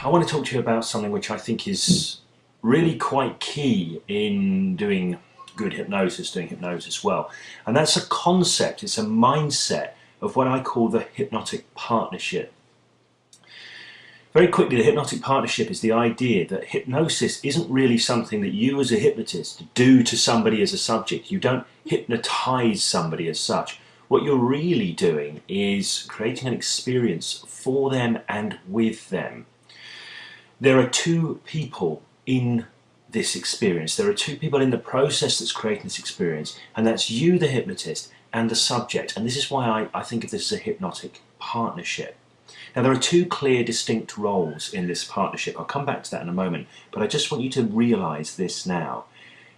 I want to talk to you about something which I think is really quite key in doing good hypnosis, doing hypnosis well. And that's a concept, it's a mindset of what I call the hypnotic partnership. Very quickly, the hypnotic partnership is the idea that hypnosis isn't really something that you as a hypnotist do to somebody as a subject. You don't hypnotize somebody as such. What you're really doing is creating an experience for them and with them. There are two people in this experience. There are two people in the process that's creating this experience, and that's you, the hypnotist, and the subject. And this is why I think of this as a hypnotic partnership. Now, there are two clear, distinct roles in this partnership. I'll come back to that in a moment, but I just want you to realise this now.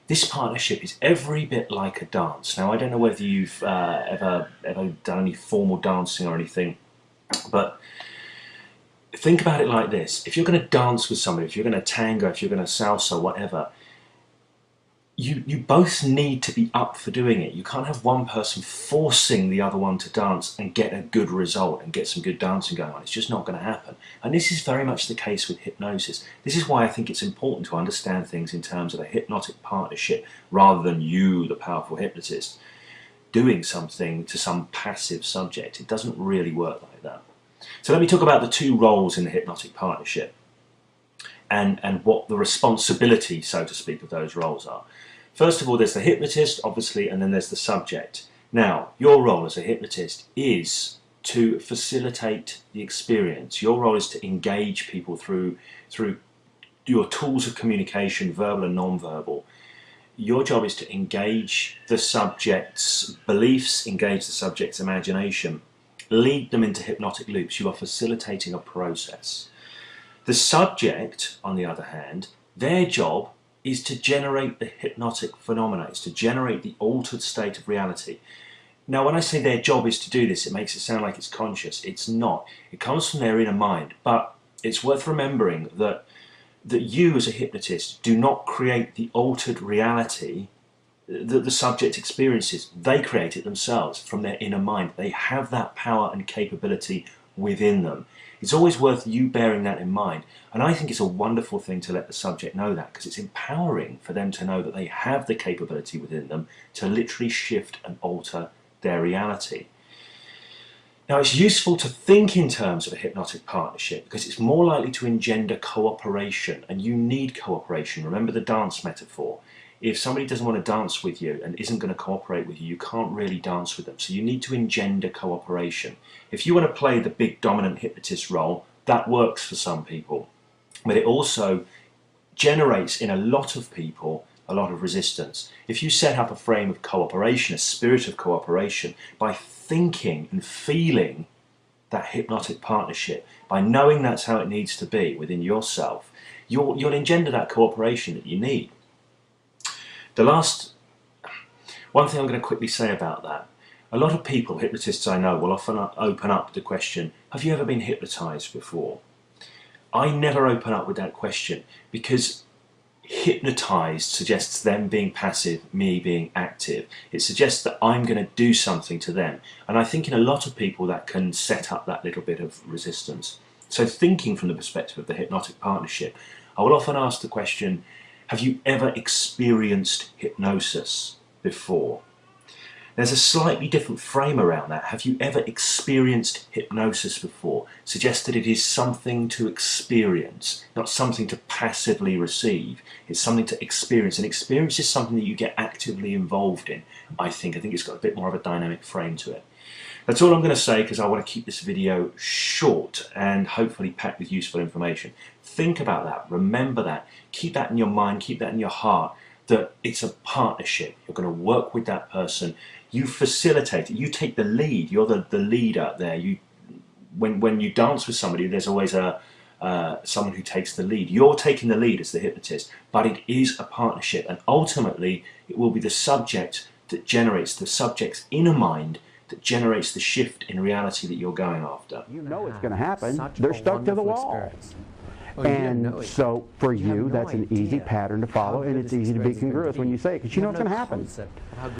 This partnership is every bit like a dance. Now, I don't know whether you've ever done any formal dancing or anything, but think about it like this. If you're going to dance with somebody, if you're going to tango, if you're going to salsa, whatever, you both need to be up for doing it. You can't have one person forcing the other one to dance and get a good result and get some good dancing going on. It's just not going to happen. And this is very much the case with hypnosis. This is why I think it's important to understand things in terms of a hypnotic partnership rather than you, the powerful hypnotist, doing something to some passive subject. It doesn't really work like that. So let me talk about the two roles in the hypnotic partnership and what the responsibility, so to speak, of those roles are. First of all, there's the hypnotist, obviously, and then there's the subject. Now, your role as a hypnotist is to facilitate the experience. Your role is to engage people through your tools of communication, verbal and non-verbal. Your job is to engage the subject's beliefs, engage the subject's imagination, lead them into hypnotic loops. You are facilitating a process. The subject, on the other hand, their job is to generate the hypnotic phenomena, is to generate the altered state of reality. Now, when I say their job is to do this, it makes it sound like it's conscious. It's not. It comes from their inner mind, but it's worth remembering that you as a hypnotist do not create the altered reality that the subject experiences. They create it themselves from their inner mind. They have that power and capability within them. It's always worth you bearing that in mind, and I think it's a wonderful thing to let the subject know that, because it's empowering for them to know that they have the capability within them to literally shift and alter their reality. Now, it's useful to think in terms of a hypnotic partnership because it's more likely to engender cooperation, and you need cooperation. Remember the dance metaphor. If somebody doesn't want to dance with you and isn't going to cooperate with you, you can't really dance with them. So you need to engender cooperation. If you want to play the big dominant hypnotist role, that works for some people. But it also generates in a lot of people a lot of resistance. If you set up a frame of cooperation, a spirit of cooperation, by thinking and feeling that hypnotic partnership, by knowing that's how it needs to be within yourself, you'll engender that cooperation that you need. The last one thing I'm going to quickly say about that, a lot of people, hypnotists I know, will often open up the question, have you ever been hypnotized before? I never open up with that question because hypnotized suggests them being passive, me being active. It suggests that I'm going to do something to them. And I think in a lot of people that can set up that little bit of resistance. So thinking from the perspective of the hypnotic partnership, I will often ask the question, have you ever experienced hypnosis before? There's a slightly different frame around that. Have you ever experienced hypnosis before? Suggests that it is something to experience, not something to passively receive. It's something to experience. And experience is something that you get actively involved in, I think. I think it's got a bit more of a dynamic frame to it. That's all I'm going to say because I want to keep this video short and hopefully packed with useful information. Think about that. Remember that. Keep that in your mind. Keep that in your heart. That it's a partnership. You're going to work with that person. You facilitate it. You take the lead. You're the leader there. When you dance with somebody, there's always someone who takes the lead. You're taking the lead as the hypnotist, but it is a partnership, and ultimately it will be the subject that generates the subject's inner mind that generates the shift in reality that you're going after. You know it's going to happen. They're stuck to the wall. And so for you, that's an easy pattern to follow, and it's easy to be congruous when you say it, because you know it's going to happen.